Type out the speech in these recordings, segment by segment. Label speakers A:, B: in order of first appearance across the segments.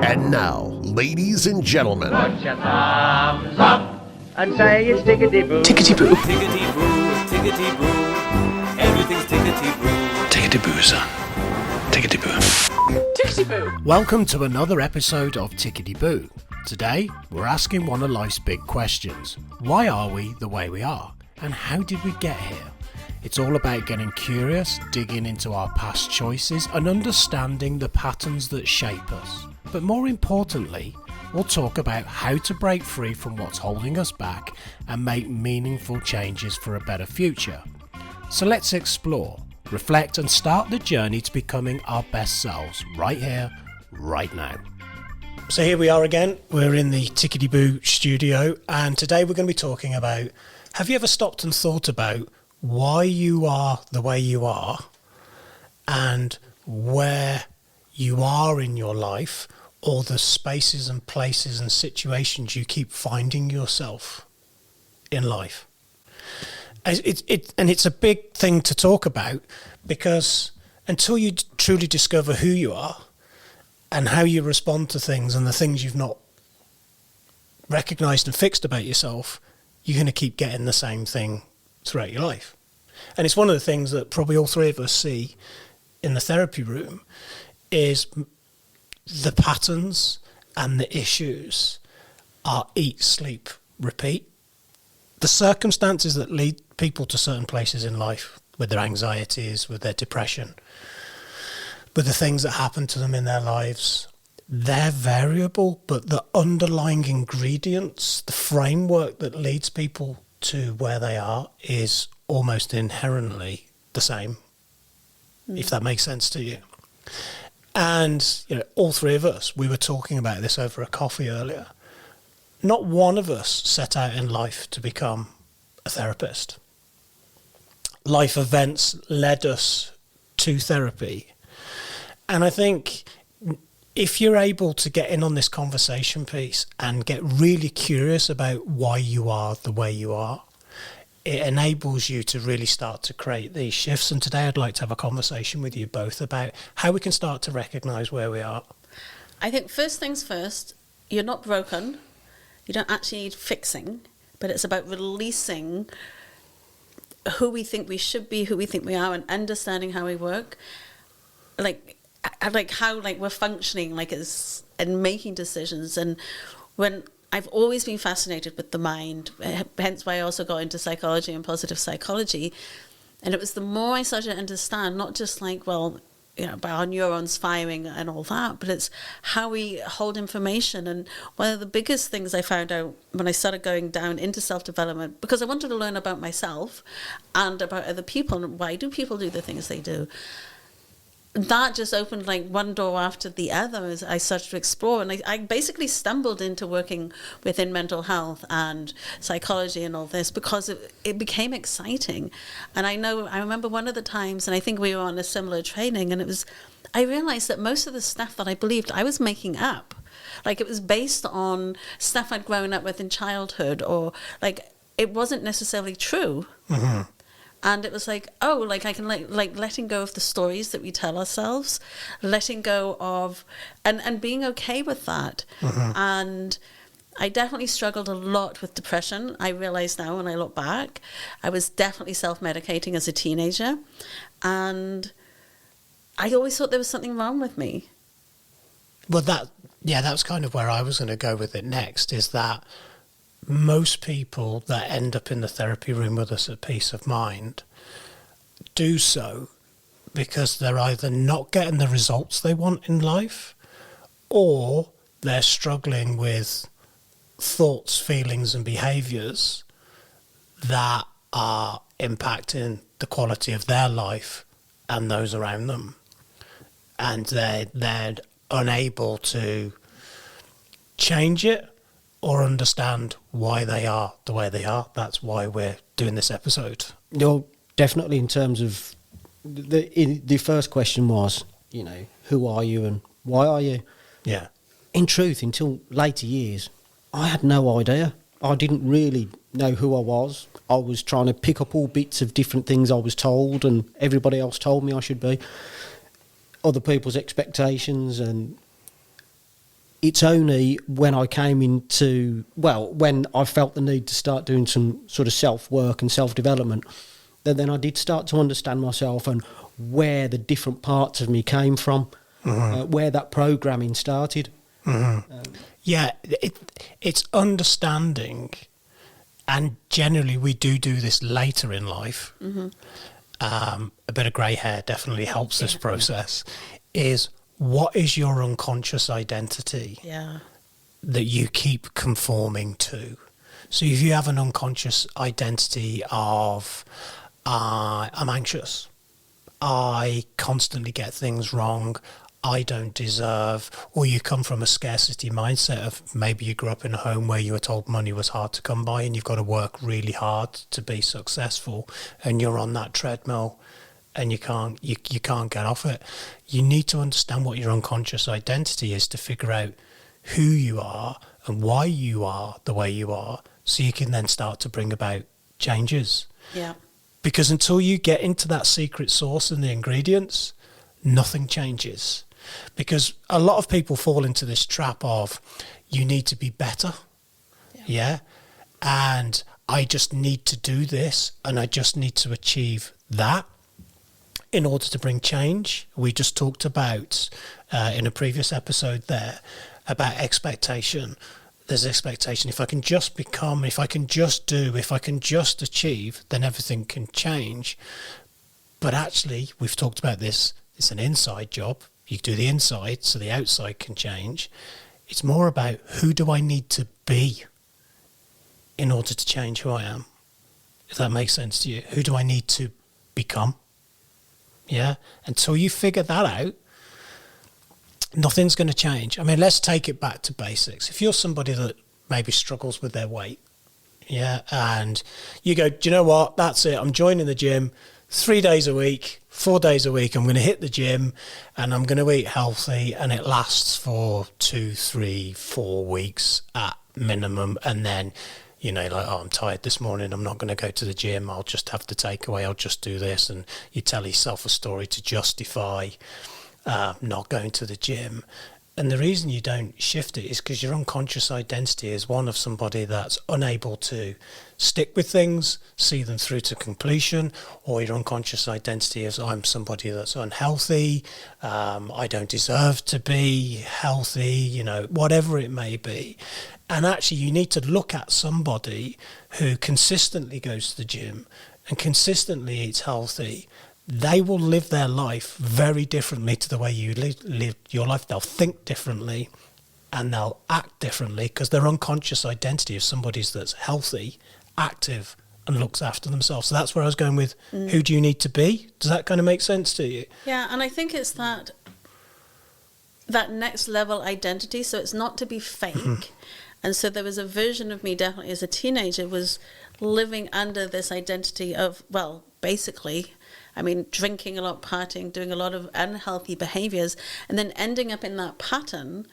A: And now, ladies and gentlemen,
B: Put your thumbs up and say it's Tickety Boo.
C: Tickety Boo.
D: Tickety Boo, Tickety Boo, everything's Tickety Boo.
C: Tickety Boo, son. Tickety Boo.
E: Tickety Boo.
A: welcome to another episode of Tickety Boo. Today, we're asking one of life's big questions. Why are we the way we are? And how did we get here? It's all about getting curious, digging into our past choices and understanding the patterns that shape us. But more importantly, we'll talk about how to break free from what's holding us back and make meaningful changes for a better future. So let's explore, reflect and start the journey to becoming our best selves right here, right now. So here we are again, we're in the Tickety Boo studio, and today we're going to be talking about, have you ever stopped and thought about why you are the way you are and where you are in your life, or the spaces and places and situations you keep finding yourself in life? And it's a big thing to talk about, because until you truly discover who you are and how you respond to things and the things you've not recognised and fixed about yourself, you're going to keep getting the same thing throughout your life. And it's one of the things that probably all three of us see in the therapy room is the patterns and the issues are eat, sleep, repeat. The circumstances that lead people to certain places in life, with their anxieties, with their depression, with the things that happen to them in their lives, they're variable, but the underlying ingredients, the framework that leads people to where they are is almost inherently the same, if that makes sense to you. And all three of us, we were talking about this over a coffee earlier. Not one of us set out in life to become a therapist. Life events led us to therapy. And I think if you're able to get in on this conversation piece and get really curious about why you are the way you are, it enables you to really start to create these shifts. And today I'd like to have a conversation with you both about how we can start to recognise where we are.
E: I think first things first, you're not broken. You don't actually need fixing, but it's about releasing who we think we should be, who we think we are, and understanding how we work. Like how we're functioning and making decisions. And when I've always been fascinated with the mind, hence why I also got into psychology and positive psychology. And it was the more I started to understand, not just about our neurons firing and all that, but it's how we hold information. And one of the biggest things I found out when I started going down into self-development, because I wanted to learn about myself and about other people and why do people do the things they do. That just opened one door after the other as I started to explore. And I basically stumbled into working within mental health and psychology and all this because it became exciting. And I remember one of the times, and I think we were on a similar training, and I realized that most of the stuff that I believed I was making up. It was based on stuff I'd grown up with in childhood, or it wasn't necessarily true. Mm-hmm. And it was I can letting go of the stories that we tell ourselves, letting go of, and being okay with that. Mm-hmm. And I definitely struggled a lot with depression. I realize now when I look back, I was definitely self-medicating as a teenager. And I always thought there was something wrong with me.
A: Well, that was kind of where I was going to go with it next, is that most people that end up in the therapy room with us at Peace of Mind do so because they're either not getting the results they want in life, or they're struggling with thoughts, feelings and behaviours that are impacting the quality of their life and those around them. And they're unable to change it or understand why they are the way they are. That's why we're doing this episode.
F: No, definitely. In terms of the first question was, who are you and why are you?
A: Yeah.
F: In truth, until later years, I had no idea. I didn't really know who I was. I was trying to pick up all bits of different things I was told and everybody else told me I should be. Other people's expectations, and it's only when I came into, when I felt the need to start doing some sort of self-work and self-development, that then I did start to understand myself and where the different parts of me came from, where that programming started.
A: Yeah, it's understanding, and generally we do this later in life. A bit of grey hair definitely helps this process. Is what is your unconscious identity that you keep conforming to? So if you have an unconscious identity of I'm anxious, I constantly get things wrong, I don't deserve, or you come from a scarcity mindset of maybe you grew up in a home where you were told money was hard to come by and you've got to work really hard to be successful, and you're on that treadmill and you can't get off it. You need to understand what your unconscious identity is to figure out who you are and why you are the way you are, so you can then start to bring about changes.
E: Yeah.
A: Because until you get into that secret sauce and the ingredients, nothing changes. Because a lot of people fall into this trap of you need to be better. Yeah. And I just need to do this and I just need to achieve that in order to bring change. We just talked about in a previous episode there about expectation. There's expectation. If I can just become, if I can just do, if I can just achieve, then everything can change. But actually, we've talked about this. It's an inside job. You do the inside so the outside can change. It's more about who do I need to be in order to change who I am, if that makes sense to you. Who do I need to become? Yeah. Until you figure that out, nothing's going to change. I mean, let's take it back to basics. If you're somebody that maybe struggles with their weight, yeah, and you go, do you know what? That's it. I'm joining the gym 3 days a week, 4 days a week. I'm going to hit the gym and I'm going to eat healthy, and it lasts for 2, 3, 4 weeks at minimum. And then, you know, like, oh, I'm tired this morning, I'm not going to go to the gym, I'll just have the takeaway, I'll just do this. And you tell yourself a story to justify not going to the gym. And the reason you don't shift it is because your unconscious identity is one of somebody that's unable to stick with things, see them through to completion, or your unconscious identity is I'm somebody that's unhealthy, I don't deserve to be healthy, you know, whatever it may be. And actually you need to look at somebody who consistently goes to the gym and consistently eats healthy. They will live their life very differently to the way you live your life. They'll think differently and they'll act differently because their unconscious identity is somebody that's healthy, active, and looks after themselves. So that's where I was going with who do you need to be? Does that kind of make sense to you?
E: Yeah, and I think it's that next level identity. So it's not to be fake. And so there was a version of me definitely as a teenager was living under this identity of, well, basically, I mean, drinking a lot, partying, doing a lot of unhealthy behaviors, and then ending up in that pattern.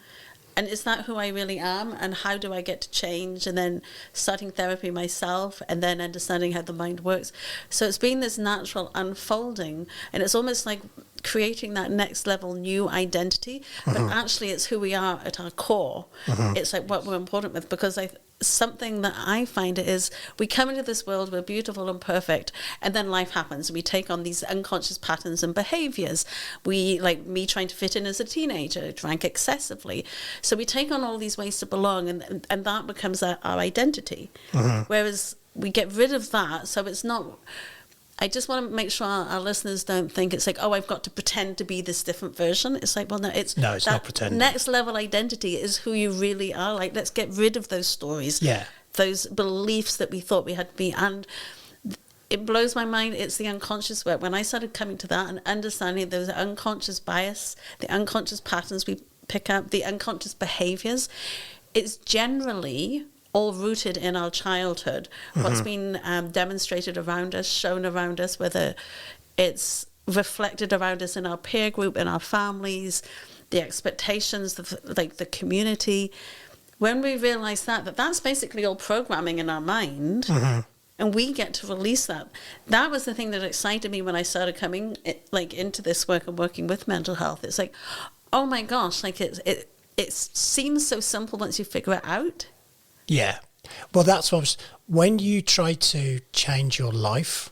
E: And is that who I really am? And how do I get to change? And then starting therapy myself and then understanding how the mind works. So it's been this natural unfolding. And it's almost like creating that next level new identity. But actually it's who we are at our core. It's like what we're important with. Because something that I find is we come into this world, we're beautiful and perfect, and then life happens. We take on these unconscious patterns and behaviors. We, like me trying to fit in as a teenager, drank excessively. So we take on all these ways to belong, and that becomes our identity. Whereas we get rid of that, so it's not... I just want to make sure our listeners don't think it's like, oh, I've got to pretend to be this different version. It's like, well, no, it's
A: not pretending.
E: Next level identity is who you really are. Like, let's get rid of those stories, those beliefs that we thought we had to be. And it blows my mind. It's the unconscious work. When I started coming to that and understanding there was an unconscious bias, the unconscious patterns we pick up, the unconscious behaviors, it's generally all rooted in our childhood, what's been demonstrated around us, shown around us, whether it's reflected around us in our peer group, in our families, the expectations of like the community. When we realize that's basically all programming in our mind, and we get to release that. That was the thing that excited me when I started coming into this work and working with mental health. It's like, oh my gosh, like it seems so simple once you figure it out.
A: Yeah. Well, that's what when you try to change your life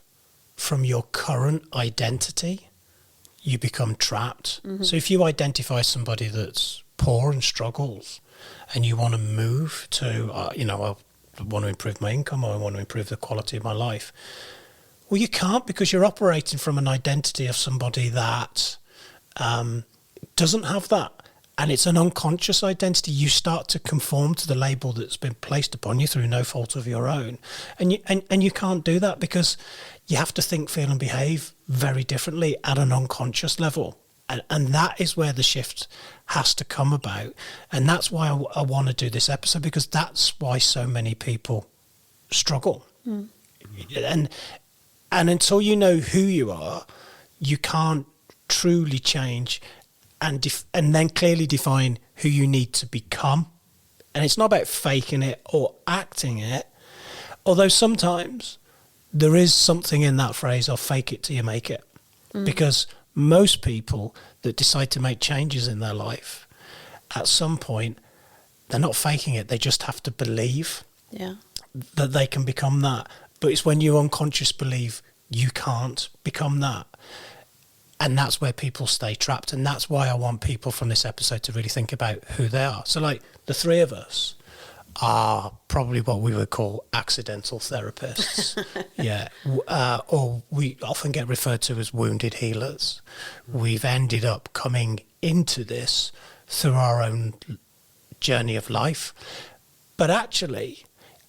A: from your current identity, you become trapped. So if you identify somebody that's poor and struggles and you want to move to, I want to improve my income, or I want to improve the quality of my life, well, you can't, because you're operating from an identity of somebody that doesn't have that. And it's an unconscious identity. You start to conform to the label that's been placed upon you through no fault of your own. And you can't do that, because you have to think, feel and behave very differently at an unconscious level. And that is where the shift has to come about. And that's why I want to do this episode, because that's why so many people struggle. And until you know who you are, you can't truly change and then clearly define who you need to become. And it's not about faking it or acting it, although sometimes there is something in that phrase of fake it till you make it. Because most people that decide to make changes in their life, at some point, they're not faking it. They just have to believe that they can become that. But it's when you unconsciously believe you can't become that. And that's where people stay trapped. And that's why I want people from this episode to really think about who they are. So, like, the three of us are probably what we would call accidental therapists. Or we often get referred to as wounded healers. We've ended up coming into this through our own journey of life. But actually,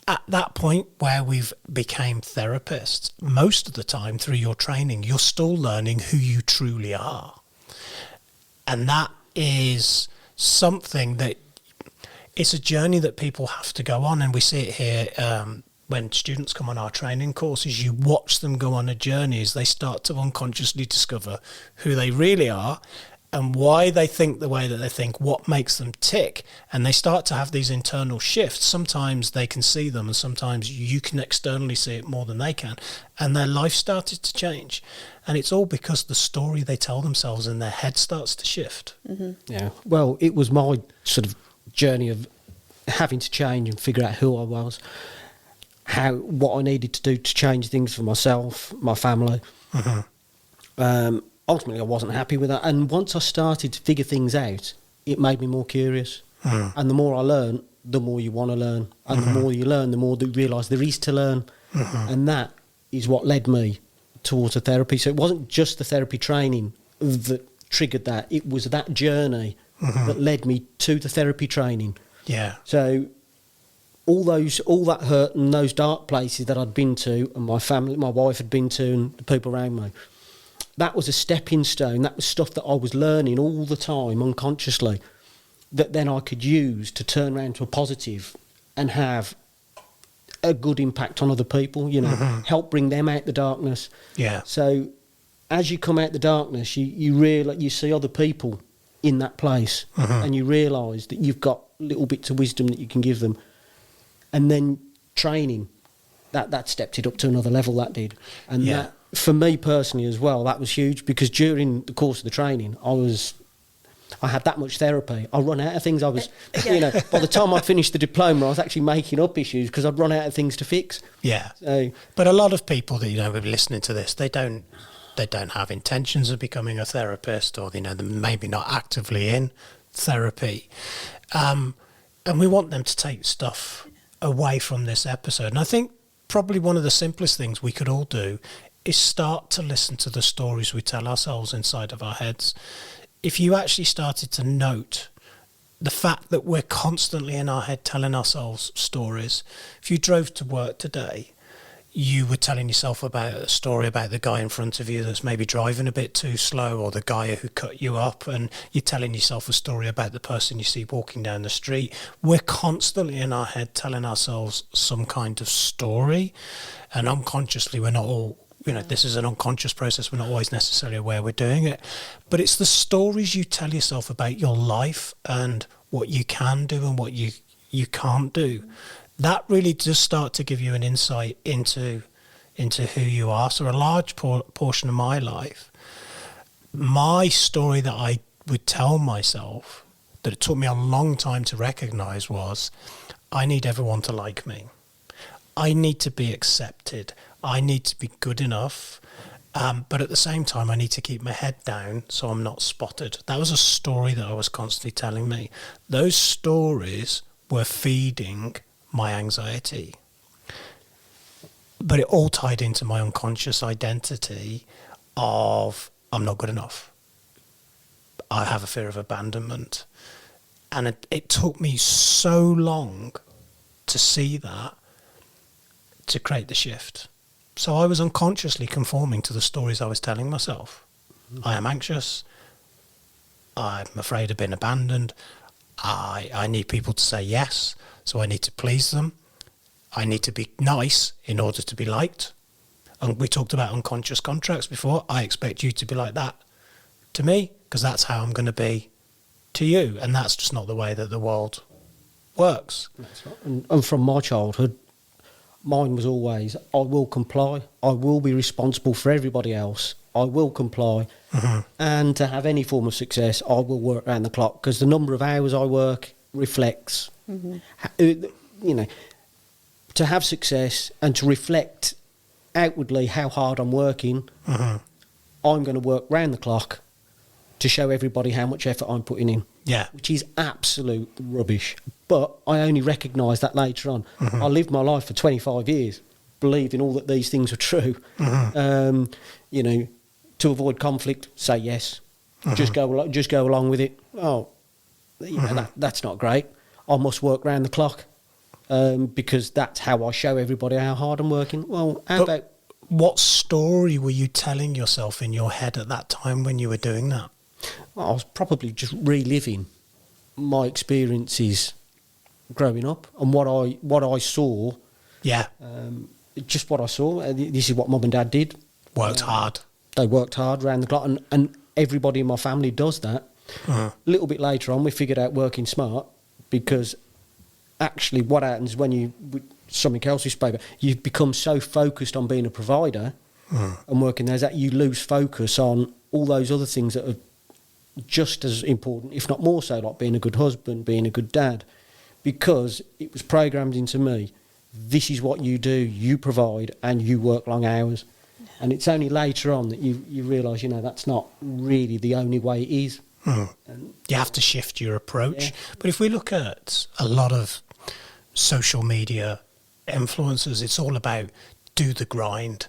A: at that point where we've became therapists, most of the time through your training, you're still learning who you truly are. And that is something that it's a journey that people have to go on. And we see it here when students come on our training courses. You watch them go on a journey as they start to unconsciously discover who they really are and why they think the way that they think, what makes them tick. And they start to have these internal shifts. Sometimes they can see them, and sometimes you can externally see it more than they can. And their life started to change. And it's all because the story they tell themselves in their head starts to shift.
F: Yeah. Well, it was my sort of journey of having to change and figure out who I was, what I needed to do to change things for myself, my family. Ultimately, I wasn't happy with that. And once I started to figure things out, it made me more curious. And the more I learn, the more you want to learn. And the more you learn, the more you realise there is to learn. And that is what led me towards a therapy. So it wasn't just the therapy training that triggered that. It was that journey that led me to the therapy training.
A: Yeah.
F: So all that hurt and those dark places that I'd been to, and my family, my wife had been to, and the people around me, that was a stepping stone. That was stuff that I was learning all the time unconsciously, that then I could use to turn around to a positive and have a good impact on other people, help bring them out the darkness.
A: Yeah.
F: So as you come out the darkness, you see other people in that place, and you realise that you've got little bits of wisdom that you can give them. And then training, that stepped it up to another level, that did. And that, for me personally as well, that was huge, because during the course of the training, I had that much therapy. I run out of things. I was, by the time I finished the diploma, I was actually making up issues because I'd run out of things to fix.
A: Yeah.
F: So,
A: but a lot of people that, will be listening to this, they don't have intentions of becoming a therapist, or, they're maybe not actively in therapy. And we want them to take stuff away from this episode. And I think probably one of the simplest things we could all do is start to listen to the stories we tell ourselves inside of our heads. If you actually started to note the fact that we're constantly in our head telling ourselves stories. If you drove to work today, you were telling yourself about a story about the guy in front of you that's maybe driving a bit too slow, or the guy who cut you up, and you're telling yourself a story about the person you see walking down the street. We're constantly in our head telling ourselves some kind of story, and unconsciously we're not all, this is an unconscious process, we're not always necessarily aware we're doing it. But it's the stories you tell yourself about your life and what you can do and what you can't do. That really does start to give you an insight into who you are. So a large portion of my life, my story that I would tell myself that it took me a long time to recognise was I need everyone to like me. I need to be accepted. I need to be good enough. But at the same time, I need to keep my head down so I'm not spotted. That was a story that I was constantly telling me. Those stories were feeding my anxiety. But it all tied into my unconscious identity of I'm not good enough. I have a fear of abandonment. And it took me so long to see that, to create the shift. So I was unconsciously conforming to the stories I was telling myself. I am anxious. I'm afraid of being abandoned. I need people to say yes, so I need to please them. I need to be nice in order to be liked. And we talked about unconscious contracts before. I expect you to be like that to me because that's how I'm going to be to you. And that's just not the way that the world works.
F: That's right. And from my childhood, mine was always, I will comply. I will be responsible for everybody else. I will comply. Mm-hmm. And to have any form of success, I will work around the clock because the number of hours I work reflects, to have success and to reflect outwardly how hard I'm working, I'm going to work round the clock to show everybody how much effort I'm putting in.
A: Yeah.
F: Which is absolute rubbish. But I only recognised that later on. I lived my life for 25 years believing all that these things were true. To avoid conflict, say yes. Just go along with it. Oh, that's not great. I must work round the clock because that's how I show everybody how hard I'm working. Well,
A: what story were you telling yourself in your head at that time when you were doing that?
F: I was probably just reliving my experiences growing up and what I saw.
A: Yeah.
F: Just what I saw. This is what Mum and Dad did.
A: Worked hard.
F: They worked hard round the clock, and everybody in my family does that. A little bit later on, we figured out working smart because actually what happens when something else we spoke about, you become so focused on being a provider and working there that you lose focus on all those other things that are just as important, if not more so, like being a good husband, being a good dad, because it was programmed into me. This is what you do, you provide, and you work long hours. And it's only later on that you realise, that's not really the only way it is.
A: You have to shift your approach.
F: Yeah.
A: But if we look at a lot of social media influencers, it's all about do the grind,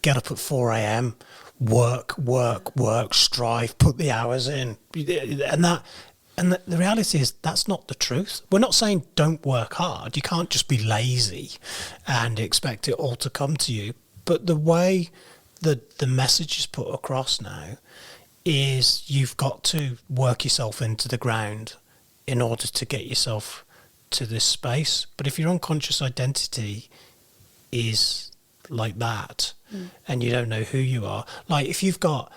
A: get up at 4 a.m, work, strive, put the hours in. And the reality is that's not the truth. We're not saying don't work hard. You can't just be lazy and expect it all to come to you. But the way that the message is put across now is you've got to work yourself into the ground in order to get yourself to this space. But if your unconscious identity is like that and you don't know who you are, like if you've got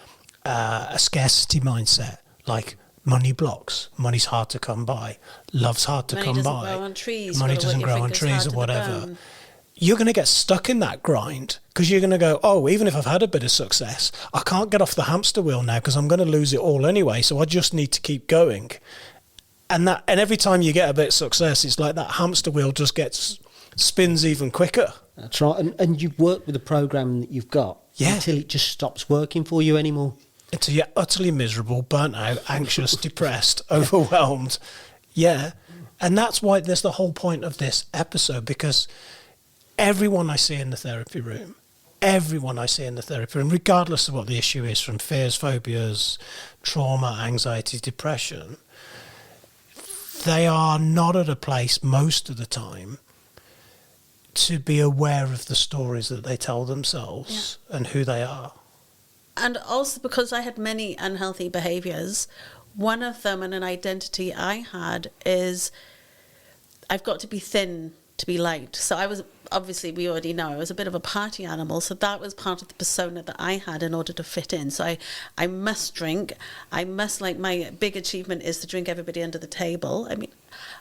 A: a scarcity mindset, like money blocks, money's hard to come by, love's hard to come by,
E: money doesn't grow on trees,
A: money doesn't grow on trees or whatever, you're going to get stuck in that grind because you're going to go, oh, even if I've had a bit of success, I can't get off the hamster wheel now because I'm going to lose it all anyway, so I just need to keep going. And every time you get a bit of success, it's like that hamster wheel just spins even quicker.
F: That's right. And you work with the program that you've got until it just stops working for you anymore.
A: Until you're utterly miserable, burnt out, anxious, depressed, overwhelmed. Yeah. And that's why there's the whole point of this episode, because everyone I see in the therapy room, regardless of what the issue is, from fears, phobias, trauma, anxiety, depression, they are not at a place most of the time to be aware of the stories that they tell themselves and who they are.
E: And also because I had many unhealthy behaviours, one of them and an identity I had is I've got to be thin to be liked. So I was, obviously we already know, I was a bit of a party animal. So that was part of the persona that I had in order to fit in. So I must drink. I must, like, my big achievement is to drink everybody under the table. I mean,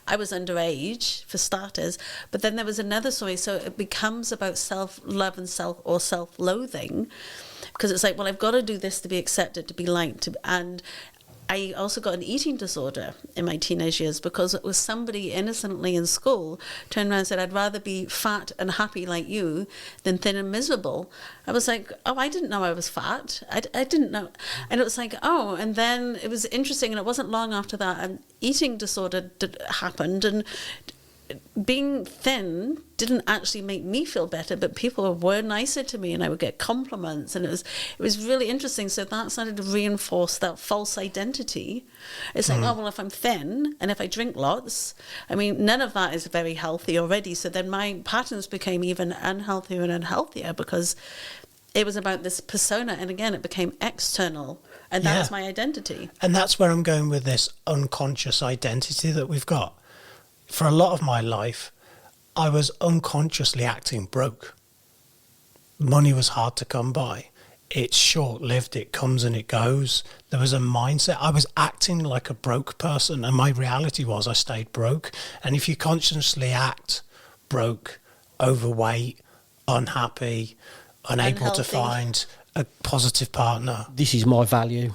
E: I was underage for starters, but then there was another story. So it becomes about self-love and self-loathing, because it's like, well, I've got to do this to be accepted, to be liked. And I also got an eating disorder in my teenage years because it was somebody innocently in school turned around and said, I'd rather be fat and happy like you than thin and miserable. I was like, oh, I didn't know I was fat. I didn't know. And it was like, oh, and then it was interesting. And it wasn't long after that an eating disorder happened. And being thin didn't actually make me feel better, but people were nicer to me and I would get compliments, and it was really interesting. So that started to reinforce that false identity. It's like, oh, well, if I'm thin and if I drink lots, I mean, none of that is very healthy already. So then my patterns became even unhealthier and unhealthier because it was about this persona, and again, it became external, and that was my identity.
A: And that's where I'm going with this unconscious identity that we've got. For a lot of my life, I was unconsciously acting broke. Money was hard to come by. It's short-lived, it comes and it goes. There was a mindset. I was acting like a broke person, and my reality was I stayed broke. And if you consciously act broke, overweight, unhappy, unable to find a positive partner.
F: This is my value.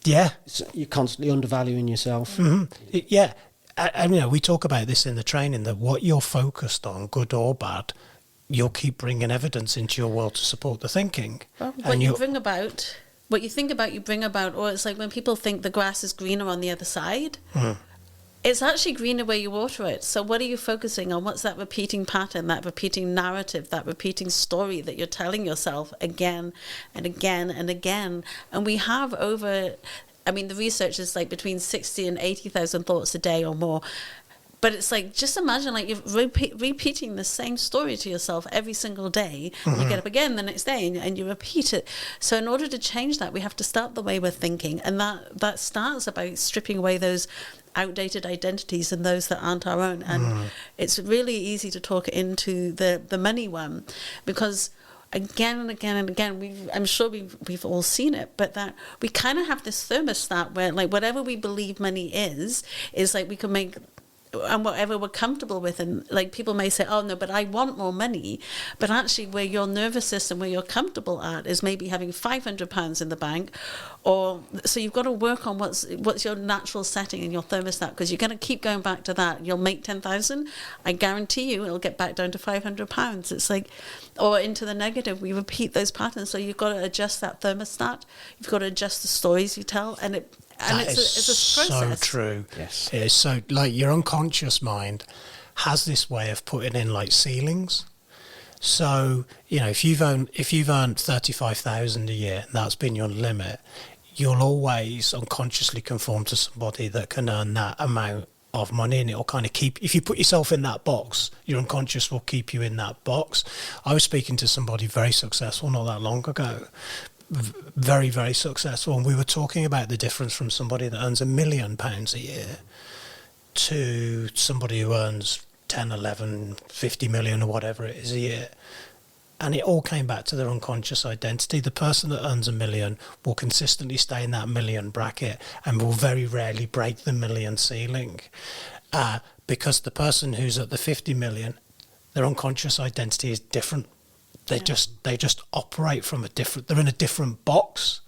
A: Yeah.
F: You're constantly undervaluing yourself.
A: Mm-hmm. Yeah. And, you know, we talk about this in the training, that what you're focused on, good or bad, you'll keep bringing evidence into your world to support the thinking.
E: Well, what you think about, you bring about, or it's like when people think the grass is greener on the other side, it's actually greener where you water it. So what are you focusing on? What's that repeating pattern, that repeating narrative, that repeating story that you're telling yourself again and again and again? And we have the research is like between 60 and 80,000 thoughts a day or more. But it's like, just imagine like you're repeating the same story to yourself every single day. You get up again the next day and you repeat it. So in order to change that, we have to start the way we're thinking. And that starts about stripping away those outdated identities and those that aren't our own. And it's really easy to talk into the money one, because again and again and again, I'm sure we've all seen it, but that we kind of have this thermostat where, like, whatever we believe money is like we can make, and whatever we're comfortable with. And like, people may say, oh no, but I want more money. But actually, where your nervous system, where you're comfortable at, is maybe having £500 in the bank. Or so you've got to work on what's your natural setting in your thermostat, because you're going to keep going back to that. You'll make 10,000. I guarantee you it'll get back down to £500. It's like, or into the negative, we repeat those patterns. So you've got to adjust that thermostat. You've got to adjust the stories you tell, and it's a process.
A: So true.
F: Yes.
A: It is. So, like, your unconscious mind has this way of putting in like ceilings. So, you know, if you've earned 35,000 a year, and that's been your limit, you'll always unconsciously conform to somebody that can earn that amount of money, and it'll kind of keep, if you put yourself in that box, your unconscious will keep you in that box. I was speaking to somebody very successful not that long ago, very, very successful, and we were talking about the difference from somebody that earns £1 million a year to somebody who earns 10, 11, 50 million or whatever it is a year. And it all came back to their unconscious identity. The person that earns £1 million will consistently stay in that million bracket and will very rarely break the million ceiling. Because the person who's at the 50 million, their unconscious identity is different. They just operate from they're in a different box.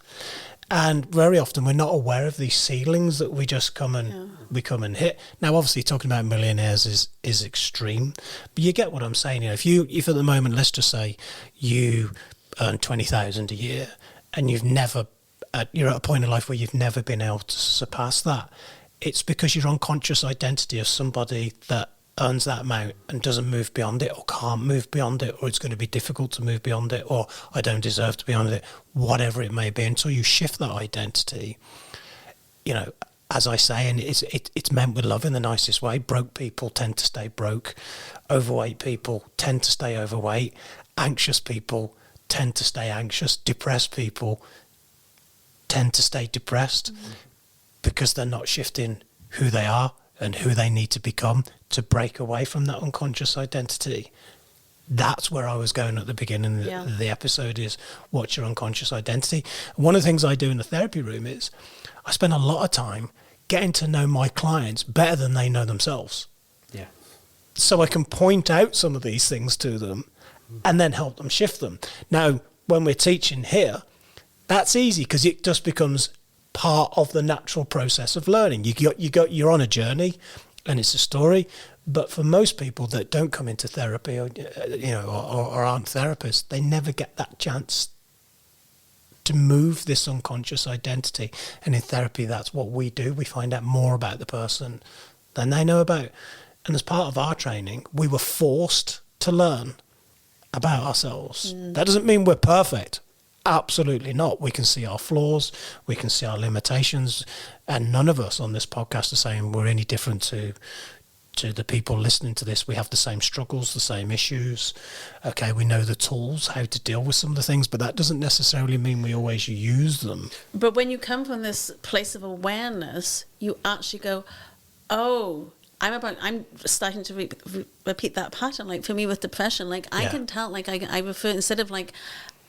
A: And very often we're not aware of these ceilings that we just come and hit. Now, obviously, talking about millionaires is extreme, but you get what I'm saying. You know, if at the moment, let's just say you earn 20,000 a year, and you're at a point in life where you've never been able to surpass that, it's because your unconscious identity of somebody that earns that amount and doesn't move beyond it, or can't move beyond it, or it's going to be difficult to move beyond it, or I don't deserve to be beyond it, whatever it may be. Until you shift that identity, you know, as I say, and it's meant with love in the nicest way, broke people tend to stay broke, overweight people tend to stay overweight, anxious people tend to stay anxious, depressed people tend to stay depressed, because they're not shifting who they are and who they need to become to break away from that unconscious identity. That's where I was going at the beginning of the episode, is what's your unconscious identity? One of the things I do in the therapy room is I spend a lot of time getting to know my clients better than they know themselves.
F: Yeah.
A: So I can point out some of these things to them and then help them shift them. Now, when we're teaching here, that's easy because it just becomes part of the natural process of learning. You're on a journey, and it's a story. But for most people that don't come into therapy, or aren't therapists, they never get that chance to move this unconscious identity. And in therapy, that's what we do. We find out more about the person than they know about. And as part of our training, we were forced to learn about ourselves. That doesn't mean we're perfect. Absolutely not. We can see our flaws, we can see our limitations, and none of us on this podcast are saying we're any different to the people listening to this. We have the same struggles, the same issues. Okay, we know the tools, how to deal with some of the things, but that doesn't necessarily mean we always use them.
E: But when you come from this place of awareness, you actually go, oh, I'm starting to repeat that pattern. Like for me with depression, like I can tell, like I refer, instead of like,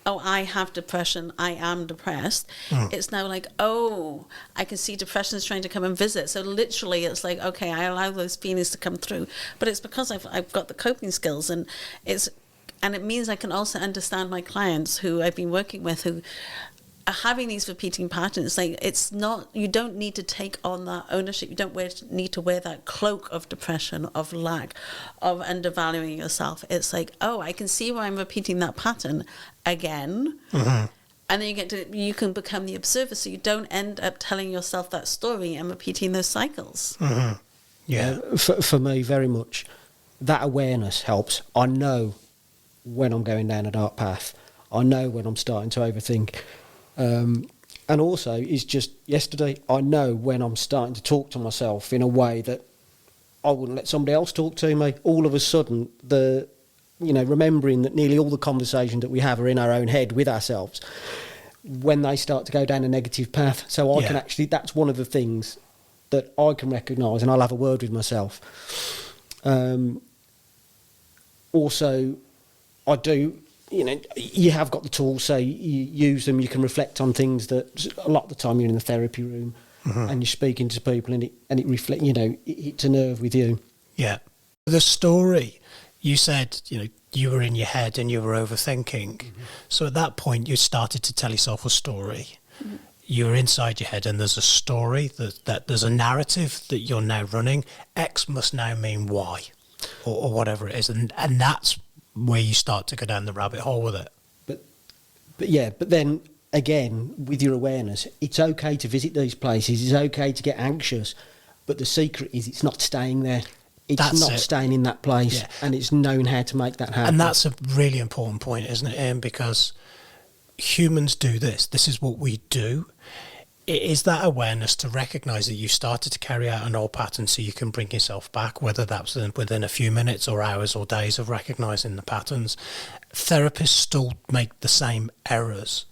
E: oh, I have depression, I am depressed. It's now like, oh, I can see depression is trying to come and visit. So literally it's like, okay, I allow those feelings to come through. But it's because I've got the coping skills, and it means I can also understand my clients who I've been working with who are having these repeating patterns. Like it's not, you don't need to take on that ownership. You don't need to wear that cloak of depression, of lack, of undervaluing yourself. It's like, oh, I can see why I'm repeating that pattern again. And then you can become the observer, so you don't end up telling yourself that story and repeating those cycles.
F: For me, very much that awareness helps. I know when I'm going down a dark path. I know when I'm starting to overthink. And also, it's just yesterday, I know when I'm starting to talk to myself in a way that I wouldn't let somebody else talk to me. All of a sudden, remembering that nearly all the conversations that we have are in our own head with ourselves, when they start to go down a negative path. So I can actually, that's one of the things that I can recognise, and I'll have a word with myself. Also, I do... you have got the tools, so you use them. You can reflect on things that a lot of the time you're in the therapy room and you're speaking to people, and it reflect. It hits a nerve with you. Yeah,
A: the story you said, you were in your head and you were overthinking. So at that point, you started to tell yourself a story. You're inside your head, and there's a story that there's a narrative that you're now running. X must now mean Y, or whatever it is, and that's where you start to go down the rabbit hole with it.
F: But then again, with your awareness, it's okay to visit these places, it's okay to get anxious, but the secret is it's not staying there. It's not staying in that place, and it's knowing how to make that happen.
A: And that's a really important point, isn't it, Ian? Because humans do this. This is what we do. It is that awareness to recognise that you started to carry out an old pattern, so you can bring yourself back, whether that's within a few minutes or hours or days of recognising the patterns. Therapists still make the same errors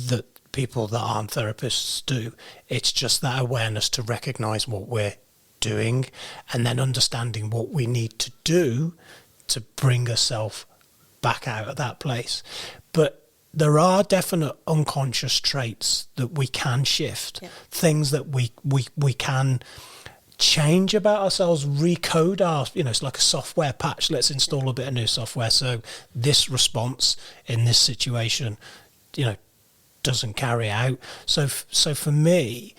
A: that people that aren't therapists do. It's just that awareness to recognise what we're doing, and then understanding what we need to do to bring ourselves back out of that place. But there are definite unconscious traits that we can shift, things that we can change about ourselves, recode our, it's like a software patch. Let's install a bit of new software so this response in this situation, doesn't carry out. So for me,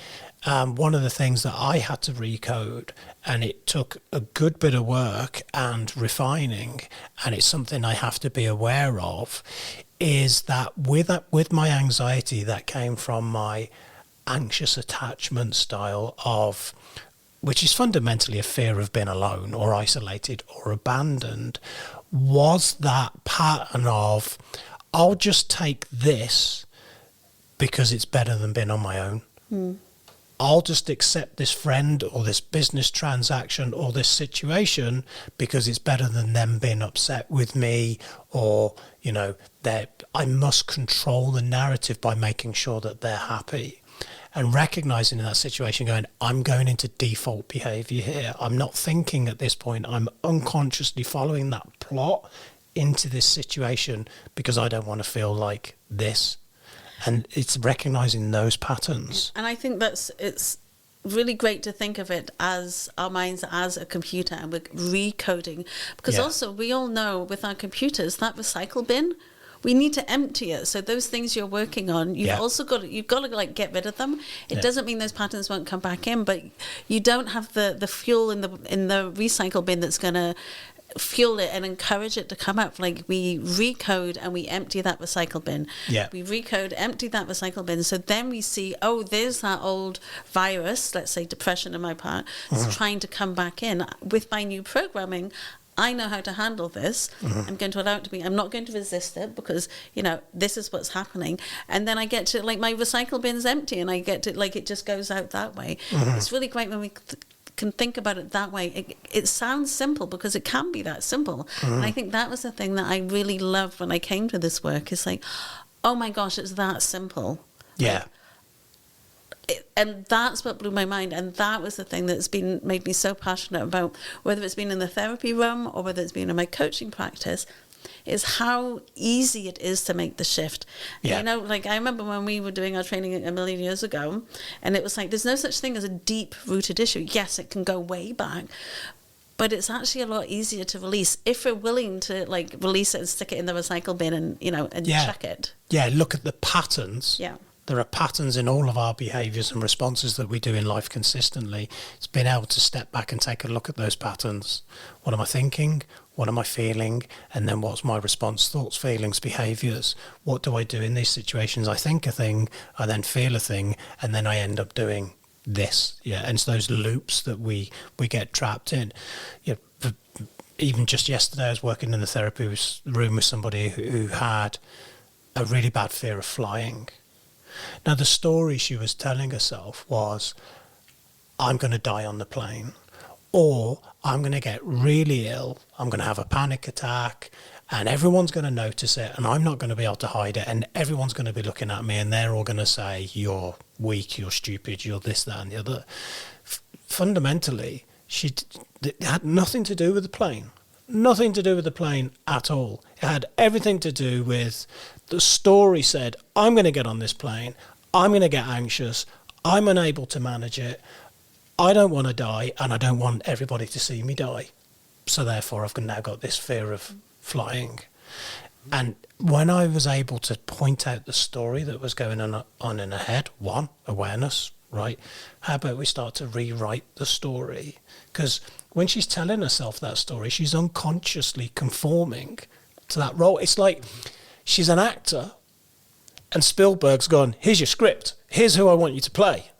A: one of the things that I had to recode, and it took a good bit of work and refining, and it's something I have to be aware of, is that with my anxiety that came from my anxious attachment style of, which is fundamentally a fear of being alone or isolated or abandoned, was that pattern of, I'll just take this because it's better than being on my own. I'll just accept this friend or this business transaction or this situation because it's better than them being upset with me, or, I must control the narrative by making sure that they're happy. And recognizing in that situation, going, I'm going into default behavior here. I'm not thinking at this point. I'm unconsciously following that plot into this situation because I don't want to feel like this. And it's recognizing those patterns.
E: And I think it's really great to think of it as our minds as a computer, and we're recoding. Because also we all know with our computers, that recycle bin, we need to empty it. So those things you're working on, you've got to like get rid of them. It doesn't mean those patterns won't come back in, but you don't have the fuel in the recycle bin that's going to fuel it and encourage it to come up. Like, we recode and we empty that recycle bin. We recode, empty that recycle bin, so then we see, oh, there's that old virus, let's say depression in my part, it's trying to come back in. With my new programming, I know how to handle this. I'm going to allow it to be. I'm not going to resist it, because, this is what's happening. And then I get to, like, my recycle bin's empty, and I get to, like, it just goes out that way. It's really great when we can think about it that way. It sounds simple, because it can be that simple. And I think that was the thing that I really loved when I came to this work. It's like, oh my gosh, it's that simple.
A: Yeah.
E: And that's what blew my mind, and that was the thing that's made me so passionate about, whether it's been in the therapy room or whether it's been in my coaching practice, is how easy it is to make the shift. Like, I remember when we were doing our training a million years ago, and it was like, there's no such thing as a deep rooted issue. Yes, it can go way back, but it's actually a lot easier to release if we're willing to, like, release it and stick it in the recycle bin and check it.
A: Yeah, look at the patterns.
E: Yeah.
A: There are patterns in all of our behaviours and responses that we do in life consistently. It's being able to step back and take a look at those patterns. What am I thinking? What am I feeling? And then what's my response? Thoughts, feelings, behaviours. What do I do in these situations? I think a thing, I then feel a thing, and then I end up doing this. Yeah, and it's those loops that we get trapped in. Even just yesterday, I was working in the therapy room with somebody who had a really bad fear of flying. Now, the story she was telling herself was, I'm going to die on the plane, or I'm going to get really ill, I'm going to have a panic attack, and everyone's going to notice it, and I'm not going to be able to hide it, and everyone's going to be looking at me, and they're all going to say, you're weak, you're stupid, you're this, that, and the other. Fundamentally, it had nothing to do with the plane. Nothing to do with the plane at all. It had everything to do with the story said, I'm going to get on this plane, I'm going to get anxious, I'm unable to manage it, I don't want to die, and I don't want everybody to see me die. So therefore, I've now got this fear of flying. And when I was able to point out the story that was going on in her head, one, awareness, right? How about we start to rewrite the story? Because when she's telling herself that story, she's unconsciously conforming to that role. It's like she's an actor, and Spielberg's gone, here's your script, here's who I want you to play.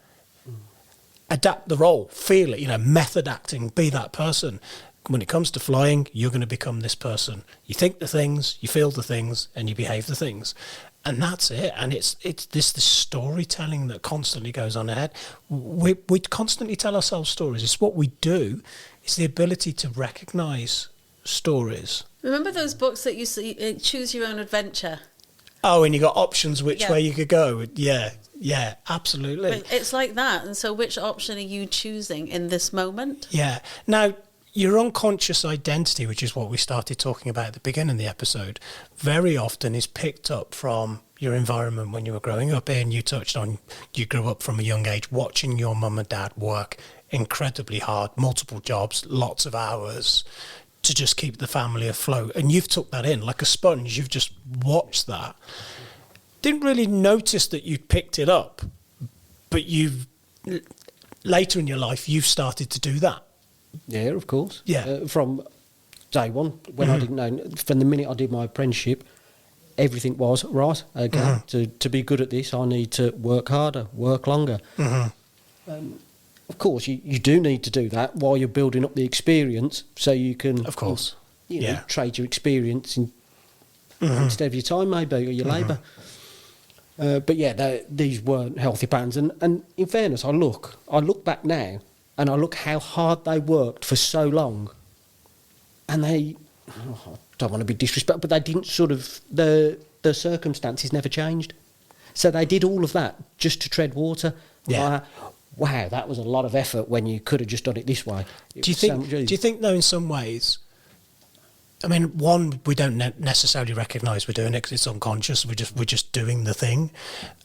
A: Adapt the role, feel it, method acting, be that person. When it comes to flying, you're going to become this person. You think the things, you feel the things, and you behave the things. And that's it. And it's this storytelling that constantly goes on ahead. We constantly tell ourselves stories. It's what we do. It's the ability to recognise stories.
E: Remember those books that you see, Choose Your Own Adventure?
A: Oh, and you got options which way you could go. Yeah, absolutely.
E: But it's like that. And so which option are you choosing in this moment?
A: Yeah. Now, your unconscious identity, which is what we started talking about at the beginning of the episode, very often is picked up from your environment when you were growing up. And you touched on, you grew up from a young age watching your mum and dad work incredibly hard, multiple jobs, lots of hours to just keep the family afloat. And you've took that in like a sponge. You've just watched that. Didn't really notice that you'd picked it up, but later in your life, you've started to do that.
F: Yeah, of course.
A: Yeah.
F: From day one, when I didn't know, from the minute I did my apprenticeship, everything was, right, okay, to be good at this, I need to work harder, work longer. Of course, you do need to do that while you're building up the experience, so you can,
A: of course,
F: trade your experience instead of your time, maybe, or your labour. But yeah, these weren't healthy patterns. And in fairness, I look back now, and I look how hard they worked for so long, and I don't want to be disrespectful, but they didn't the circumstances never changed. So they did all of that just to tread water.
A: Yeah.
F: Wow, that was a lot of effort when you could have just done it this way.
A: Do you think though, in some ways, I mean, one, we don't necessarily recognise we're doing it because it's unconscious. We're just doing the thing.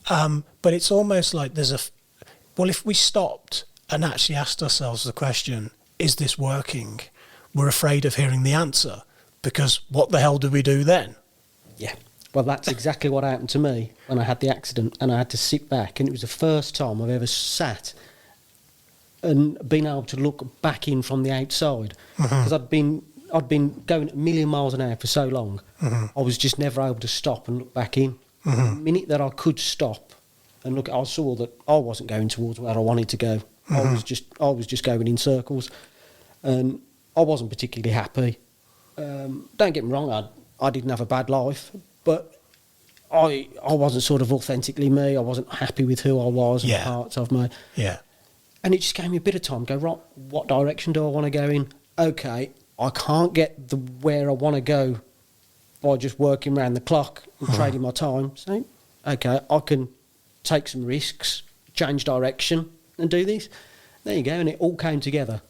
A: But it's almost like if we stopped and actually asked ourselves the question, is this working? We're afraid of hearing the answer, because what the hell do we do then?
F: Yeah. Well, that's exactly what happened to me when I had the accident, and I had to sit back, and it was the first time I've ever sat and been able to look back in from the outside, because I'd been going a million miles an hour for so long. I was just never able to stop and look back in. The minute that I could stop and look, I saw that I wasn't going towards where I wanted to go. I was just going in circles, and I wasn't particularly happy. Don't get me wrong, I didn't have a bad life, but I wasn't sort of authentically me. I wasn't happy with who I was and parts of me.
A: Yeah.
F: And it just gave me a bit of time to go, right, what direction do I want to go in? Okay, I can't get where I want to go by just working around the clock and trading my time. So, okay, I can take some risks, change direction and do this. There you go, and it all came together.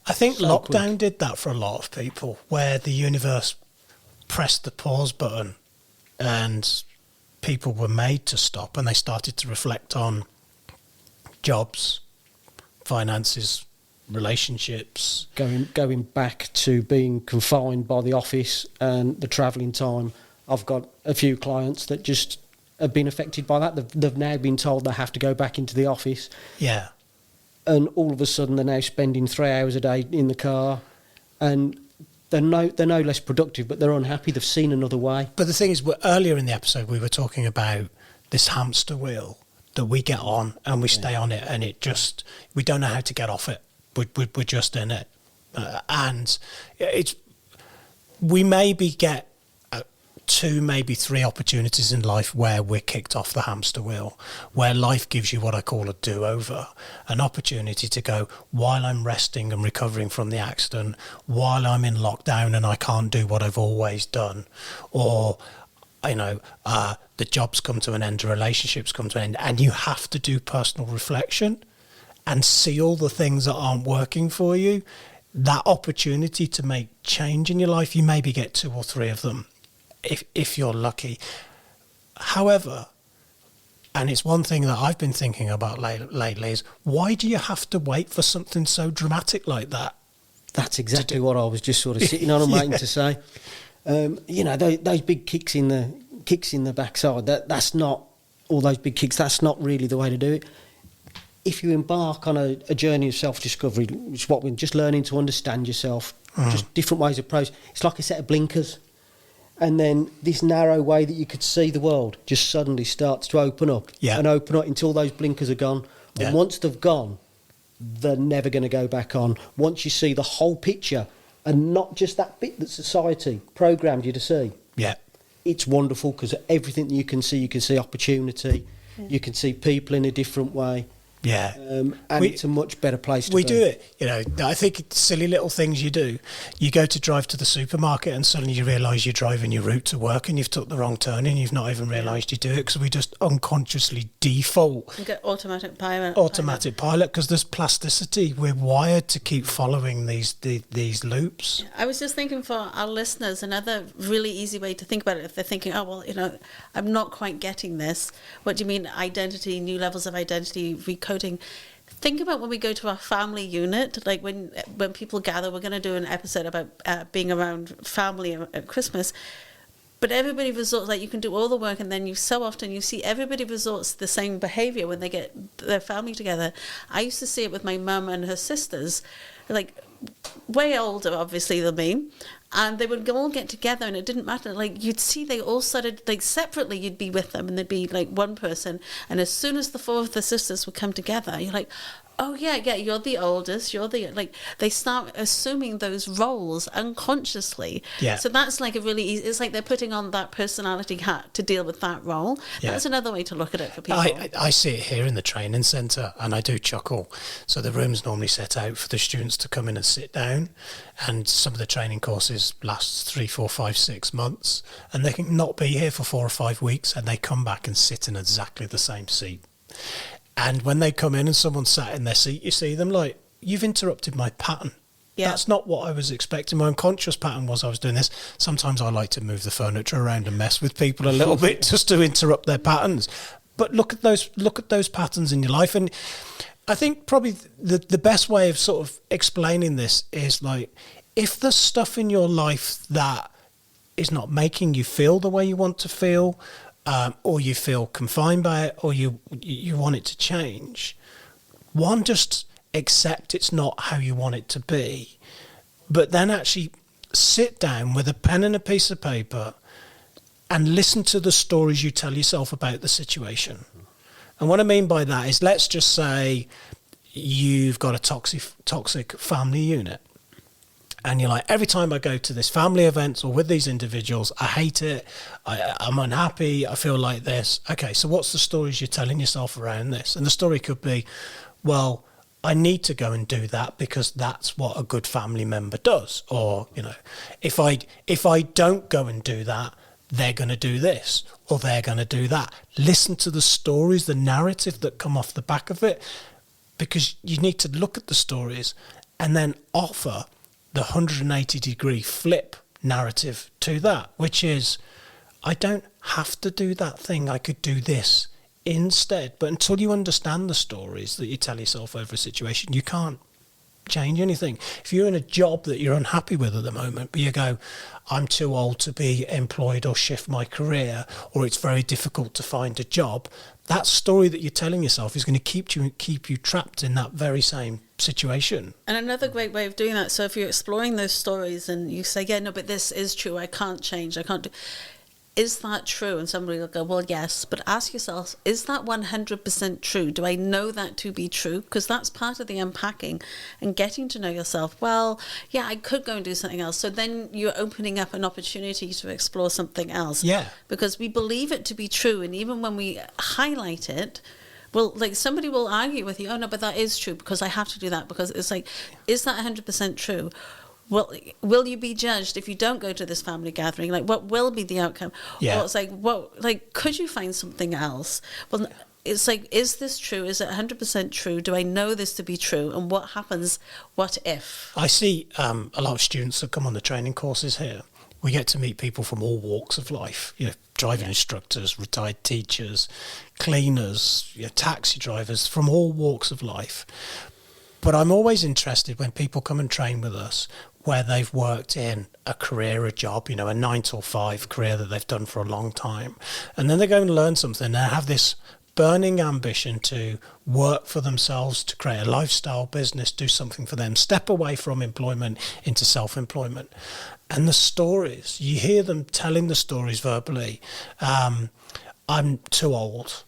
A: I think
F: So
A: lockdown
F: quick.
A: did that for a lot of people, where the universe pressed the pause button and people were made to stop, and they started to reflect on jobs, finances, relationships.
F: Going back to being confined by the office and the travelling time, I've got a few clients that just have been affected by that. They've now been told they have to go back into the office,
A: Yeah.
F: and all of a sudden they're now spending 3 hours a day in the car, and they're no less productive, but they're unhappy. They've seen another way.
A: But the thing is, earlier in the episode, we were talking about this hamster wheel that we get on and we stay on it, and we don't know how to get off it. We're just in it. And we maybe get 2, maybe 3 opportunities in life where we're kicked off the hamster wheel, where life gives you what I call a do-over, an opportunity to go, while I'm resting and recovering from the accident, while I'm in lockdown and I can't do what I've always done, or the jobs come to an end, the relationships come to an end, and you have to do personal reflection and see all the things that aren't working for you. That opportunity to make change in your life, you maybe get 2 or 3 of them if you're lucky. However, and it's one thing that I've been thinking about lately, is why do you have to wait for something so dramatic like that?
F: That's exactly what I was just sort of sitting on and waiting to say. Those big kicks in the backside. That's not all those big kicks. That's not really the way to do it. If you embark on a journey of self-discovery, which is what we're just learning to understand yourself, just different ways of approach. It's like a set of blinkers, and then this narrow way that you could see the world just suddenly starts to open up and open up until those blinkers are gone.
A: Yeah.
F: And once they've gone, they're never going to go back on. Once you see the whole picture and not just that bit that society programmed you to see, it's wonderful, because everything that you can see opportunity, you can see people in a different way.
A: Yeah.
F: And it's a much better place to be.
A: We do it. I think it's silly little things you do. You go to drive to the supermarket and suddenly you realise you're driving your route to work and you've took the wrong turn and you've not even realised you do it, because we just unconsciously default.
E: You get automatic pilot.
A: Because there's plasticity. We're wired to keep following these loops.
E: I was just thinking, for our listeners, another really easy way to think about it, if they're thinking, I'm not quite getting this. What do you mean identity, new levels of identity, recoding? Think about when we go to our family unit, like when people gather. We're going to do an episode about being around family at Christmas, but everybody resorts, like, you can do all the work, and then you see everybody resorts to the same behaviour when they get their family together. I used to see it with my mum and her sisters, like way older obviously than me, and they would all get together, and it didn't matter, like, you'd see they all started, like, separately you'd be with them and there'd be like one person, and as soon as the 4 of the sisters would come together, you're like, oh yeah, you're the oldest, they start assuming those roles unconsciously. So that's like a really easy, it's like they're putting on that personality hat to deal with that role. That's another way to look at it for people.
A: I see it here in the training centre, and I do chuckle. So the room's normally set out for the students to come in and sit down, and some of the training courses last 3, 4, 5, 6 months, and they can not be here for 4 or 5 weeks, and they come back and sit in exactly the same seat. And when they come in and someone sat in their seat, you see them like, you've interrupted my pattern. That's not what I was expecting. My unconscious pattern was I was doing this. Sometimes I like to move the furniture around and mess with people a little bit just to interrupt their patterns. But look at those patterns in your life. And I think probably the best way of sort of explaining this is, like, if there's stuff in your life that is not making you feel the way you want to feel, or you feel confined by it, or you want it to change, one, just accept it's not how you want it to be, but then actually sit down with a pen and a piece of paper and listen to the stories you tell yourself about the situation. And what I mean by that is, let's just say you've got a toxic family unit, and you're like, every time I go to this family event or with these individuals, I hate it, I'm unhappy, I feel like this. Okay, so what's the stories you're telling yourself around this? And the story could be, well, I need to go and do that because that's what a good family member does. Or, if I don't go and do that, they're going to do this or they're going to do that. Listen to the stories, the narrative that come off the back of it, because you need to look at the stories and then offer the 180-degree flip narrative to that, which is, I don't have to do that thing, I could do this instead. But until you understand the stories that you tell yourself over a situation, you can't change anything. If you're in a job that you're unhappy with at the moment, but you go, I'm too old to be employed or shift my career, or it's very difficult to find a job, that story that you're telling yourself is going to keep you trapped in that very same situation.
E: And another great way of doing that, so if you're exploring those stories and you say, yeah, no, but this is true, I can't change, I can't do, is that true? And somebody will go, well, yes. But ask yourself, is that 100% true? Do I know that to be true? Because that's part of the unpacking and getting to know yourself. Well, yeah, I could go and do something else. So then you're opening up an opportunity to explore something else.
A: Yeah.
E: Because we believe it to be true. And even when we highlight it, well, like somebody will argue with you, oh, no, but that is true because I have to do that. Because it's like, is that 100% true? Well, will you be judged if you don't go to this family gathering? Like, what will be the outcome?
A: Yeah.
E: Or it's like, could you find something else? Well, it's like, is this true? Is it 100% true? Do I know this to be true? And what happens? What if?
A: I see a lot of students that come on the training courses here. We get to meet people from all walks of life, driving instructors, retired teachers, cleaners, taxi drivers, from all walks of life. But I'm always interested when people come and train with us where they've worked in a career, a job, a 9 to 5 career that they've done for a long time. And then they go and learn something and have this burning ambition to work for themselves, to create a lifestyle business, do something for them, step away from employment into self-employment. And the stories, you hear them telling the stories verbally. I'm too old.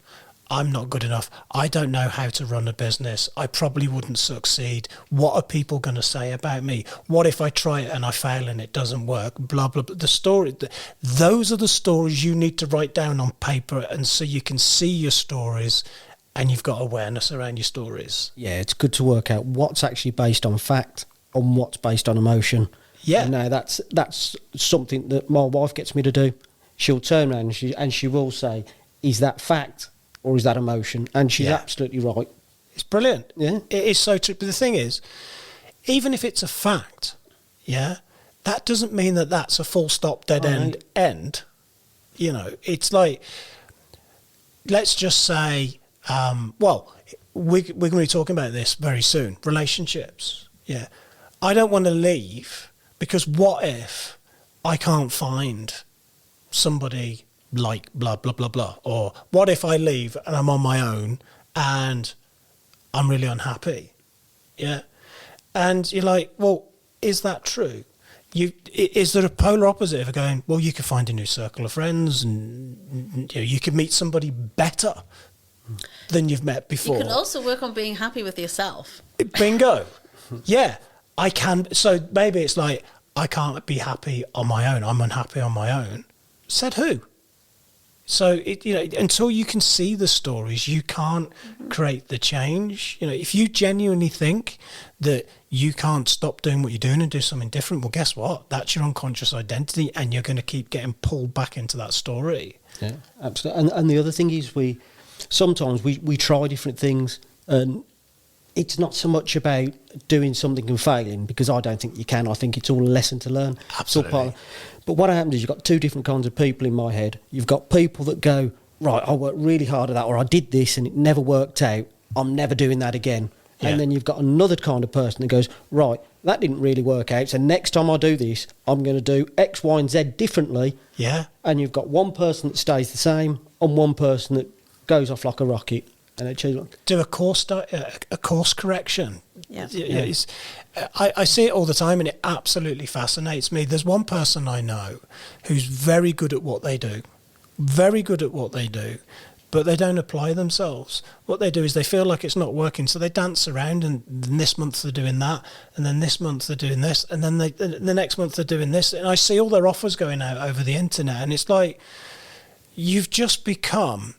A: I'm not good enough. I don't know how to run a business. I probably wouldn't succeed. What are people going to say about me? What if I try it and I fail and it doesn't work? Blah, blah, blah. The story, those are the stories you need to write down on paper, and so you can see your stories and you've got awareness around your stories.
F: Yeah, it's good to work out what's actually based on fact and what's based on emotion.
A: Yeah.
F: And now that's something that my wife gets me to do. She'll turn around and she will say, is that fact? Or is that emotion? And she's absolutely right.
A: It's brilliant.
F: Yeah.
A: It is so true. But the thing is, even if it's a fact, that doesn't mean that that's a full stop, dead end. It's like, let's just say, we're going to be talking about this very soon. Relationships. Yeah. I don't want to leave because what if I can't find somebody like blah, blah, blah, blah. Or what if I leave and I'm on my own and I'm really unhappy? Yeah. And you're like, well, is that true? Is there a polar opposite of going, well, you could find a new circle of friends and you could meet somebody better than you've met before.
E: You can also work on being happy with yourself.
A: Bingo. Yeah, I can. So maybe it's like, I can't be happy on my own. I'm unhappy on my own. Said who? So, until you can see the stories, you can't create the change. If you genuinely think that you can't stop doing what you're doing and do something different, well, guess what? That's your unconscious identity, and you're going to keep getting pulled back into that story.
F: Yeah, absolutely. And the other thing is sometimes we try different things, and it's not so much about doing something and failing, because I don't think you can. I think it's all a lesson to learn.
A: Absolutely.
F: But what happens is you've got two different kinds of people in my head. You've got people that go, right, I worked really hard at that, or I did this and it never worked out. I'm never doing that again.
A: Yeah.
F: And then you've got another kind of person that goes, right, that didn't really work out. So next time I do this, I'm going to do X, Y, and Z differently.
A: Yeah.
F: And you've got one person that stays the same and one person that goes off like a rocket. And they choose one.
A: Do a course correction.
E: Yeah.
A: I see it all the time, and it absolutely fascinates me. There's one person I know who's very good at what they do, but they don't apply themselves. What they do is they feel like it's not working, so they dance around, and then this month they're doing that, and then this month they're doing this, and then the next month they're doing this. And I see all their offers going out over the internet, and it's like, you've just become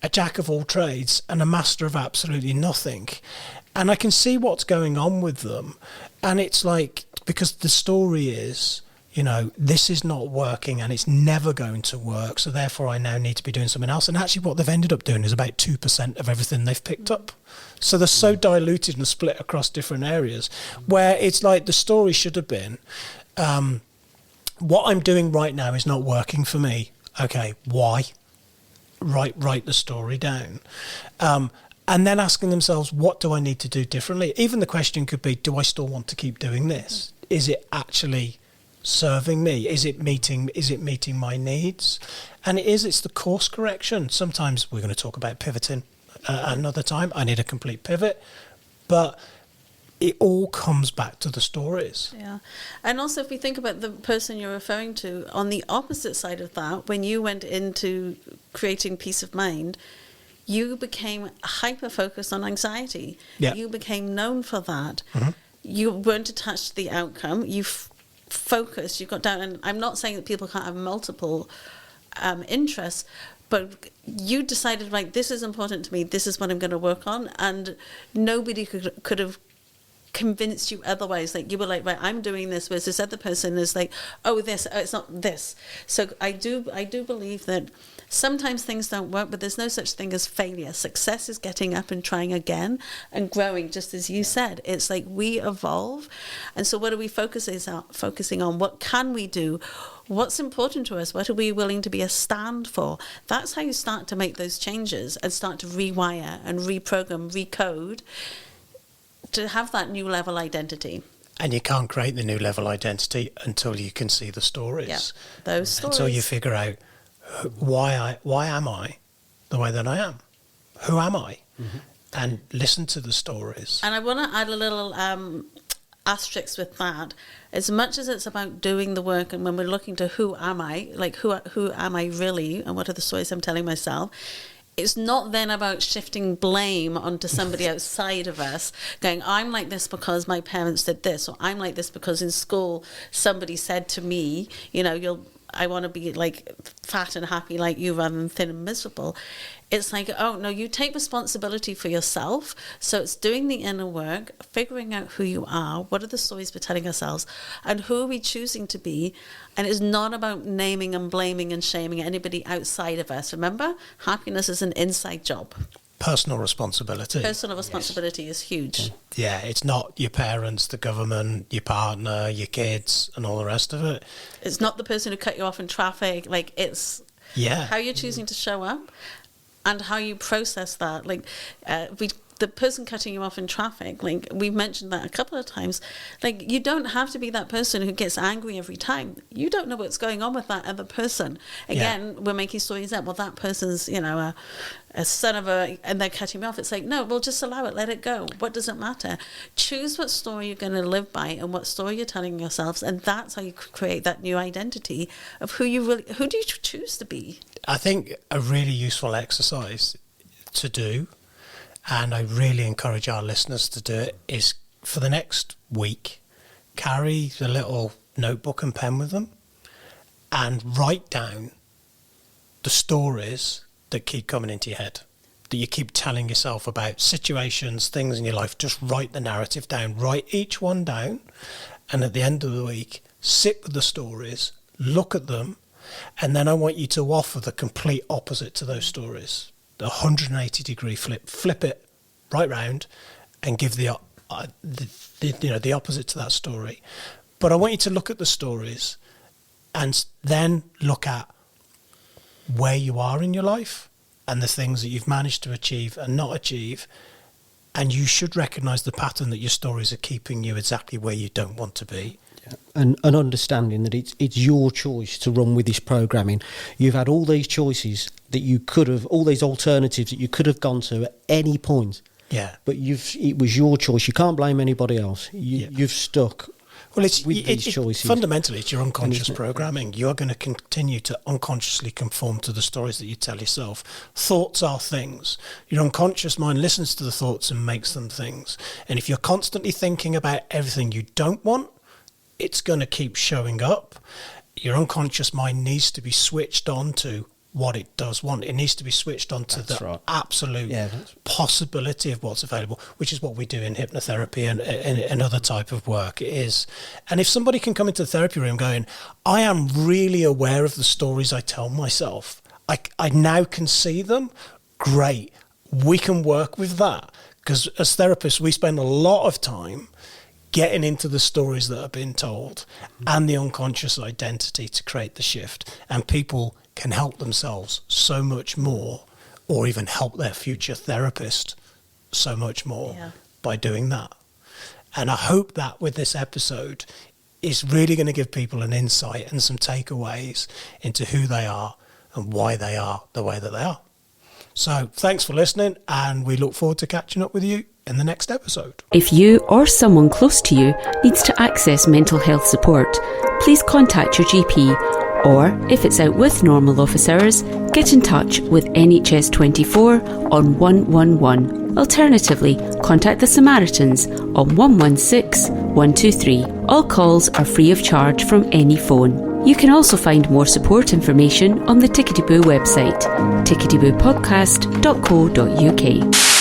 A: a jack of all trades and a master of absolutely nothing. And I can see what's going on with them. And it's like, because the story is, this is not working and it's never going to work. So therefore I now need to be doing something else. And actually what they've ended up doing is about 2% of everything they've picked up. So they're so diluted and split across different areas, where it's like the story should have been, what I'm doing right now is not working for me. Okay, why? Write the story down. And then asking themselves, what do I need to do differently? Even the question could be, do I still want to keep doing this? Is it actually serving me? Is it meeting my needs? And it's the course correction. Sometimes we're going to talk about pivoting another time. I need a complete pivot. But it all comes back to the stories.
E: Yeah. And also, if we think about the person you're referring to, on the opposite side of that, when you went into creating peace of mind, you became hyper-focused on anxiety.
A: Yeah.
E: You became known for that.
A: Mm-hmm.
E: You weren't attached to the outcome. You focused, you got down. And I'm not saying that people can't have multiple interests, but you decided, right, this is important to me, this is what I'm going to work on. And nobody could have convinced you otherwise. Like, you were like, right, I'm doing this, whereas this other person is like, it's not this. So I do believe that sometimes things don't work, but there's no such thing as failure. Success is getting up and trying again and growing, just as you said. It's like we evolve. And so what are we focusing on? What can we do? What's important to us? What are we willing to be a stand for? That's how you start to make those changes and start to rewire and reprogram, recode, to have that new level identity.
A: And you can't create the new level identity until you can see the stories.
E: Yeah, those stories.
A: Until you figure out why am I the way that I am? Who am I? Mm-hmm. And listen to the stories.
E: And I want to add a little asterisk with that. As much as it's about doing the work, and when we're looking to who am I, like who am I really, and what are the stories I'm telling myself, it's not then about shifting blame onto somebody outside of us, going, I'm like this because my parents did this, or I'm like this because in school somebody said to me, I want to be like fat and happy like you rather than thin and miserable. It's like, oh no, you take responsibility for yourself. So it's doing the inner work, figuring out who you are, what are the stories we're telling ourselves, and who are we choosing to be. And it's not about naming and blaming and shaming anybody outside of us. Remember, happiness is an inside job.
A: Personal responsibility.
E: Personal responsibility is huge.
A: Yeah, it's not your parents, the government, your partner, your kids, and all the rest of it.
E: It's not the person who cut you off in traffic. Like, it's how you're choosing to show up and how you process that. Like, the person cutting you off in traffic, like we've mentioned that a couple of times, like you don't have to be that person who gets angry every time. You don't know what's going on with that other person. Again, we're making stories up. Well, that person's, a son of a, and they're cutting me off. It's like, no, well, just allow it, let it go. What does it matter? Choose what story you're going to live by and what story you're telling yourselves, and that's how you create that new identity of who do you choose to be.
A: I think a really useful exercise to do, and I really encourage our listeners to do it, is for the next week, carry the little notebook and pen with them and write down the stories that keep coming into your head, that you keep telling yourself about situations, things in your life. Just write the narrative down, write each one down, and at the end of the week, sit with the stories, look at them, and then I want you to offer the complete opposite to those stories. The 180-degree flip it right round, and give the opposite to that story. But I want you to look at the stories, and then look at where you are in your life and the things that you've managed to achieve and not achieve, and you should recognise the pattern that your stories are keeping you exactly where you don't want to be.
F: And understanding that it's your choice to run with this programming. You've had all these choices that you could have, all these alternatives that you could have gone to at any point.
A: Yeah.
F: But it was your choice. You can't blame anybody else. You've stuck.
A: Well, it's
F: with these choices.
A: Fundamentally, it's your unconscious programming. You're going to continue to unconsciously conform to the stories that you tell yourself. Thoughts are things. Your unconscious mind listens to the thoughts and makes them things. And if you're constantly thinking about everything you don't want, it's going to keep showing up. Your unconscious mind needs to be switched on to what it does want. It needs to be switched on to the absolute possibility of what's available, which is what we do in hypnotherapy and other type of work. It is. And if somebody can come into the therapy room going, I am really aware of the stories I tell myself, I now can see them, great, we can work with that. Because as therapists, we spend a lot of time getting into the stories that are being told and the unconscious identity to create the shift. And people can help themselves so much more, or even help their future therapist so much more by doing that. And I hope that with this episode is really going to give people an insight and some takeaways into who they are and why they are the way that they are. So thanks for listening, and we look forward to catching up with you in the next episode.
G: If you or someone close to you needs to access mental health support, please contact your GP, or if it's out with normal office hours, get in touch with NHS 24 on 111. Alternatively, contact the Samaritans on 116 123. All calls are free of charge from any phone. You can also find more support information on the Tickety Boo website, ticketyboopodcast.co.uk.